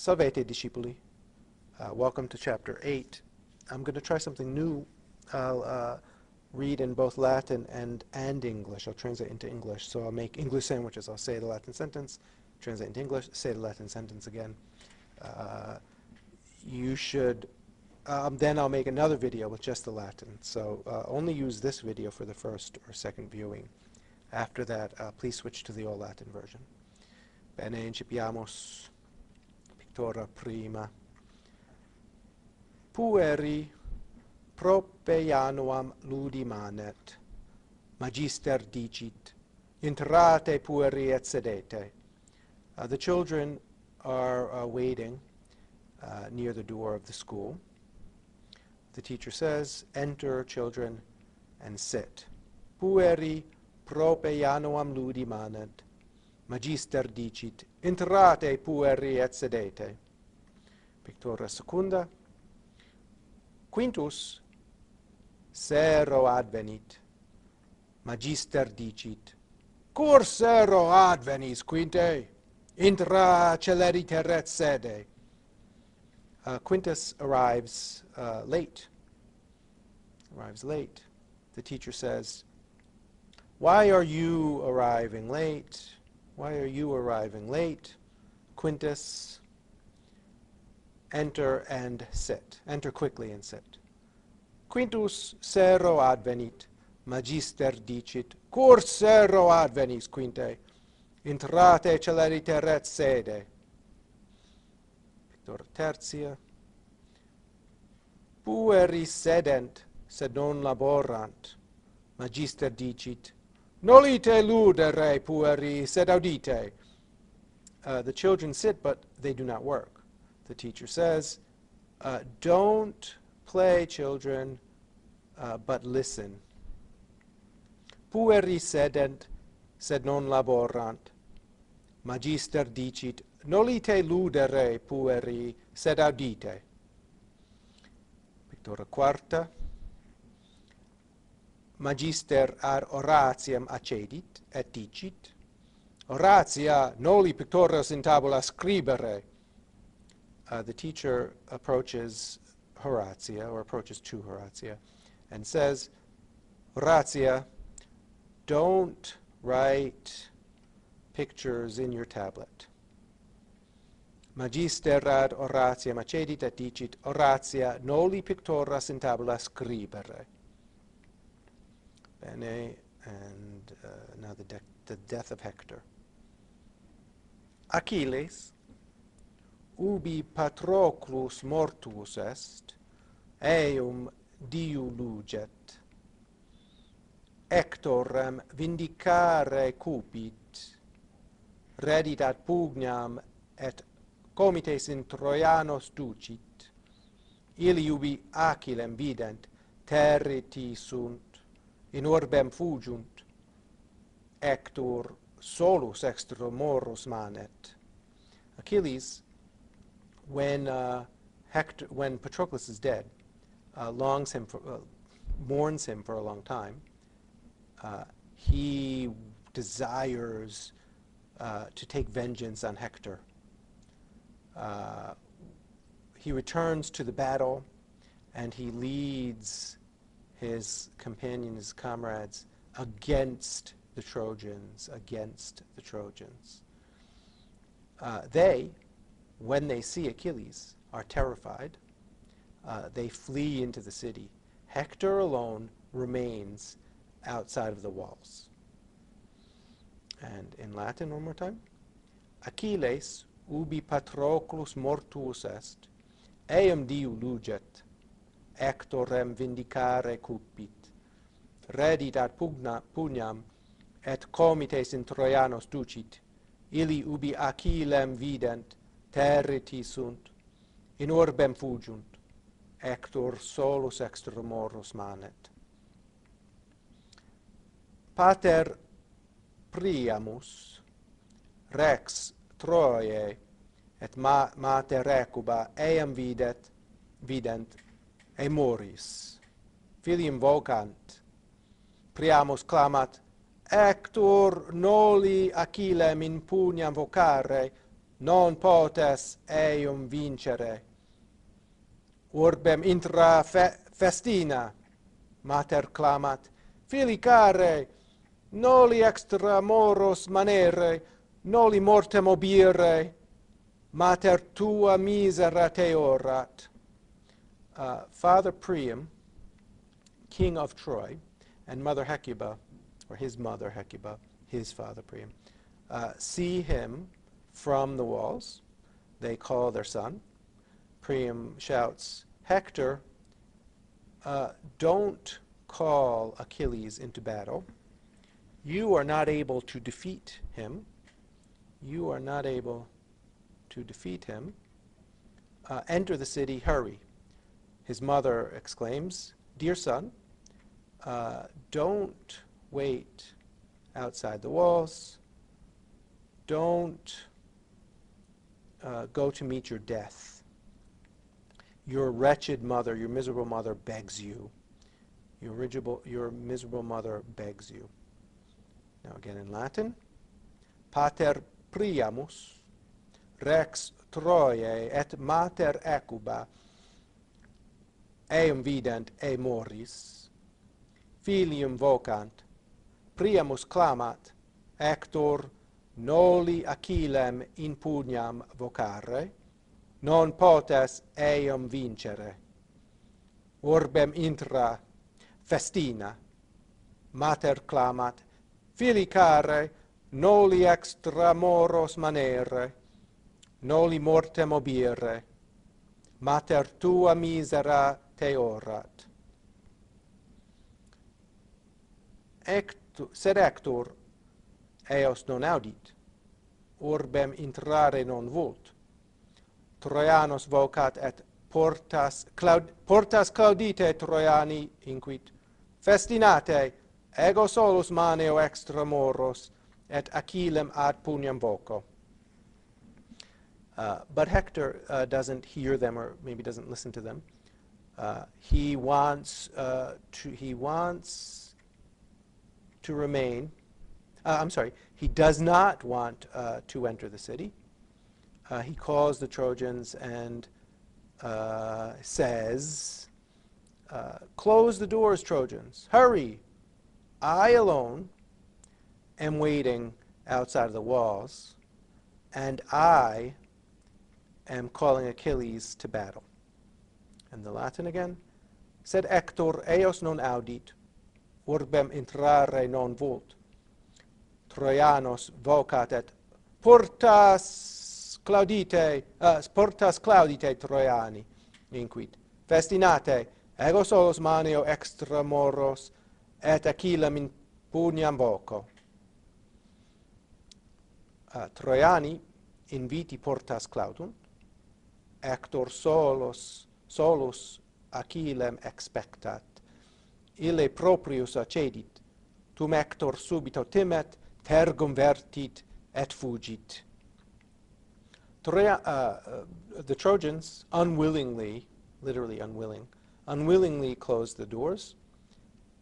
Salvete, discepoli. Welcome to chapter 8. I'm going to try something new. I'll read in both Latin and English. I'll translate into English. So I'll make English sandwiches. I'll say the Latin sentence, translate into English, say the Latin sentence again. You should, then I'll make another video with just the Latin. So only use this video for the first or second viewing. After that, please switch to the all Latin version. Bene, incipiamos. Pictura prima. Pueri propeianuam ludi manet, magister dicit, intrate pueri et sedete. The children are waiting near the door of the school. The teacher says, enter, children, and sit. Pueri propeianuam ludi manet, magister dicit, intrate pueri et sedete. Pictura secunda. Quintus sero advenit, magister dicit, cur sero advenis, quinte, intra celeriter et sede. Quintus arrives late. The teacher says, why are you arriving late? Why are you arriving late? Quintus, enter and sit. Enter quickly and sit. Quintus sero advenit, magister dicit, cur sero advenis, quinte, intrate celeriter et sede. Pictura tertia. Pueri sedent, sed non laborant, magister dicit, nolite ludere pueri, sed audite. The children sit, but they do not work. The teacher says, don't play, children, but listen. Pueri sedent, sed non laborant. Magister dicit, nolite ludere pueri, sed audite. Pictura quarta. Magister ad oratiam accedit, et dicit, oratia noli pictoris in tabula scribere. The teacher approaches Horatia, or approaches to Horatia, and says, Horatia, don't write pictures in your tablet. Magister ad oratiam accedit et dicit, oratia noli pictoras in tabula scribere. Bene, and now the death of Hector. Achilles, ubi Patroclus mortuus est, eum diu luget. Hectorem vindicare cupit, redit ad pugnam et comites in Troianos ducit. Ili ubi Achillem vident, territi sunt, in orbem fugiunt. Hector solus extra morus manet. Achilles, when Patroclus is dead, mourns him for a long time. He desires to take vengeance on Hector. He returns to the battle, and he leads his companions, his comrades, against the Trojans. They, when they see Achilles, are terrified. They flee into the city. Hector alone remains outside of the walls. And in Latin, one more time. Achilles, ubi Patroclus mortuus est, eum diu luget, Hectorem vindicare cupit, redit ad pugnam, et comites in Troianos ducit, ili ubi Achillem vident, territi sunt, in orbem fugiunt, Hector solus extra morus manet. Pater Priamus, rex Troiae, et māter recuba eam vident, e mortis. Filium vocant. Priamus clamat, Hector noli Achillem in pugnam vocare, non potes eum vincere. Urbem intra festina, māter clamat, fili care, noli extramuros manere, noli mortem obire, māter tua misera te orat. Father Priam, king of Troy, and Mother Hecuba, or his mother Hecuba, his father Priam, see him from the walls. They call their son. Priam shouts, Hector, don't call Achilles into battle. You are not able to defeat him. You are not able to defeat him. Enter the city, hurry. His mother exclaims, dear son, don't wait outside the walls. Don't go to meet your death. Your wretched mother, your miserable mother begs you. Your miserable mother begs you. Now again in Latin. Pater Priamus, rex Troiae et mater Hecuba, eum vident e morris, filium vocant, Priamus clamat, Hector noli Achillem in pugnam vocare, non potes eum vincere. Urbem intra festina, mater clamat, fili care, noli extramuros manere, noli mortem obire, mater tua misera te orat. Sed Hector eos non audit, urbem intrare non vult. Troianos vocat et portas claudite Troiani inquit, festinate, ego solus maneo extramuros, et Achillem ad pugnam voco. But Hector doesn't hear them, or maybe doesn't listen to them. He wants to remain. He does not want to enter the city. He calls the Trojans and says, close the doors, Trojans, hurry. I alone am waiting outside of the walls, and I am calling Achilles to battle. And the Latin again. Sed Hector eos non audit, urbem intrare non vult. Troianos vocat et portas claudite Troiani inquit. Festinate, ego solus maneo extramuros, et Achillem in pugnam voco. Troiani inviti portas claudunt, Hector solus Achillem expectat. Ille proprius accedit, tum Hector subito timet, tergum vertit et fugit. The Trojans unwillingly, literally unwillingly closed the doors.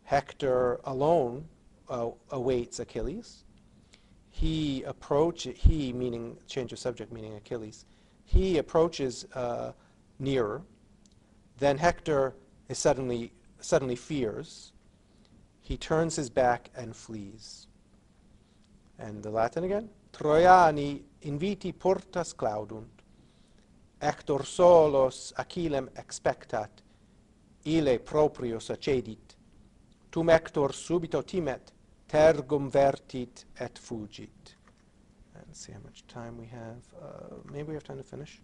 Hector alone awaits Achilles. He meaning change of subject, meaning Achilles. He approaches nearer. Then Hector is suddenly fears. He turns his back and flees. And the Latin again. Troiani inviti portas claudunt. Hector solus Achillem expectat. Ille proprius accedit. Tum Hector subito timet, tergum vertit et fugit. Let's see how much time we have. Maybe we have time to finish.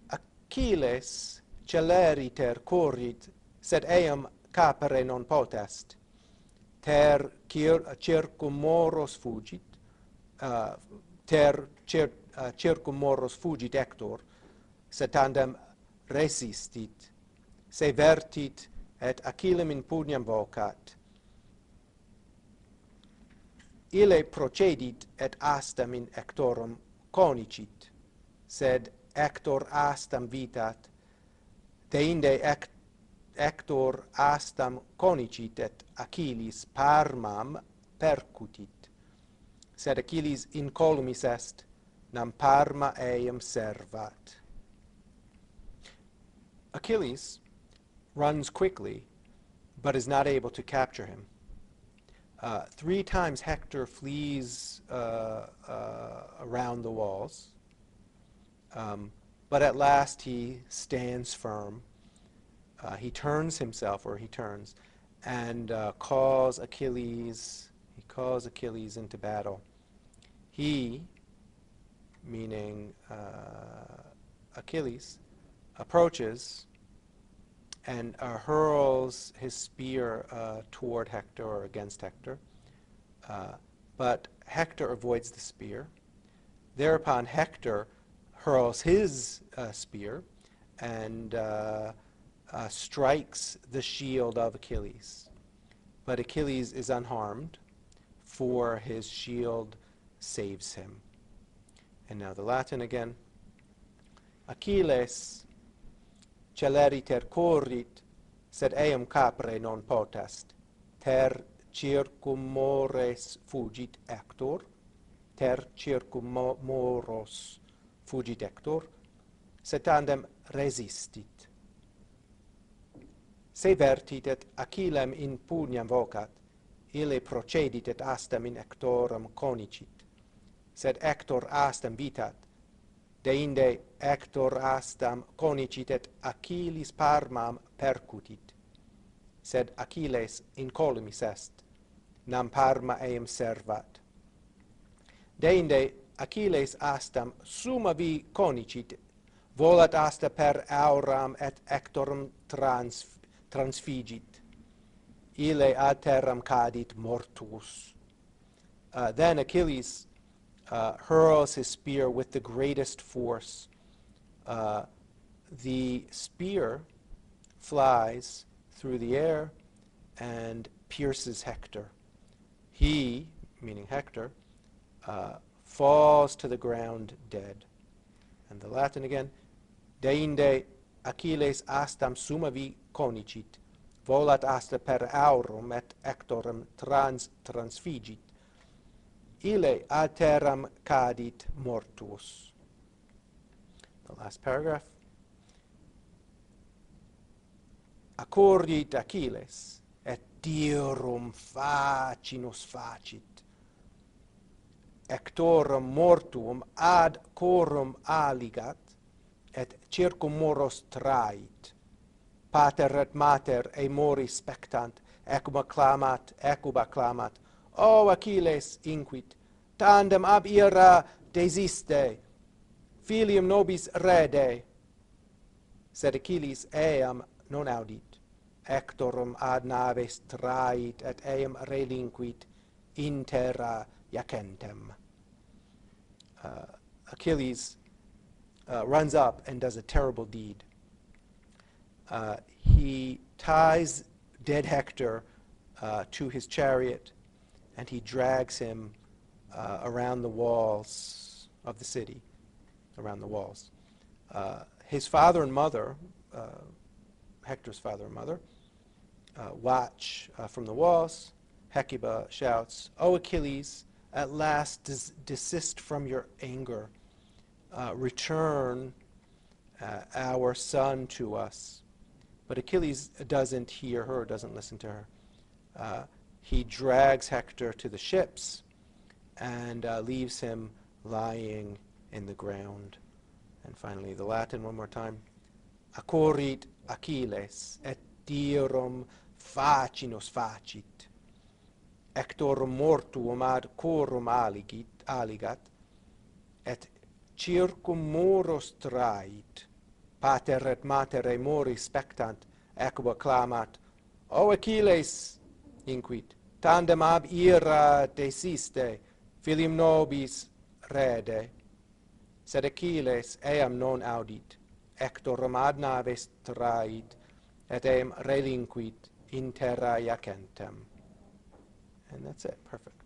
Achilles celeriter corrit, sed eum capere non potest. Ter circum fugit. Circum fugit Hector, sed tandem resistit. Se vertit et Achillem in pugnam vocat. Ille procedit et hastam in Hectorum conicit, sed Hector hastam vitat, deinde Hector hastam conicit et Achilles parmam percutit. Sed Achilles incolumis est, nam parma eum servat. Achilles runs quickly, but is not able to capture him. 3 times Hector flees around the walls, but at last he stands firm. He turns himself, or he turns, and calls Achilles into battle. He, meaning Achilles, approaches and hurls his spear toward Hector, or against Hector. But Hector avoids the spear. Thereupon Hector hurls his spear and strikes the shield of Achilles. But Achilles is unharmed, for his shield saves him. And now the Latin again. Achilles celeriter corrit, sed eum capre non potest. Ter circum mores fugit Hector, ter circum moros fugit Hector, sed tandem resistit. Se vertit et Achillem in pugnam vocat, ille procedit et hastam in Hectorum conicit, sed Hector hastam vitat, deinde Hector hastam conicit et Achilles parmam percutit, sed Achilles incolumis est, nam parma eum servat. Deinde Achilles hastam summavi conicit, volat hasta per auram et Hectorum transfigit. Ille ad terram cadit mortuus. Then Achilles hurls his spear with the greatest force. The spear flies through the air and pierces Hector. He, meaning Hector, falls to the ground dead. And the Latin again. Deinde Achilles hastam summavi conicit, volat hasta per aurum et Hectorum transfigit. Ille ad terram cadit mortuus. The last paragraph. Accorrit Achilles, et dirum facinus facit. Hectorum mortuum ad corum aligat, et circum moros trait. Pater et māter e mūrī spectant, ecuba clamat, O Achilles inquit, tandem ab ira desiste, filium nobis rede. Sed Achilles eam non audit, Hectorum ad naves trait, et eam relinquit in terra iacentem. Achilles runs up and does a terrible deed. He ties dead Hector to his chariot, and he drags him around the walls of the city, around the walls. His father and mother, Hector's father and mother, watch from the walls. Hecuba shouts, O Achilles, at last desist from your anger. Return our son to us. But Achilles doesn't hear her, doesn't listen to her. He drags Hector to the ships and leaves him lying in the ground. And finally, the Latin one more time. Accorrit Achilles, et dirum facinus facit. Hectorum mortuum ad corum aligat, et circum moros trait. Pater et māter e mūrī spectant, ecuba clamat, O Achilles, inquit, tandem ab ira desiste, filium nobis rede. Sed Achilles eam non audit, Hectorum ad naves trait, et eam relinquit in terra iacentem. And that's it. Perfect.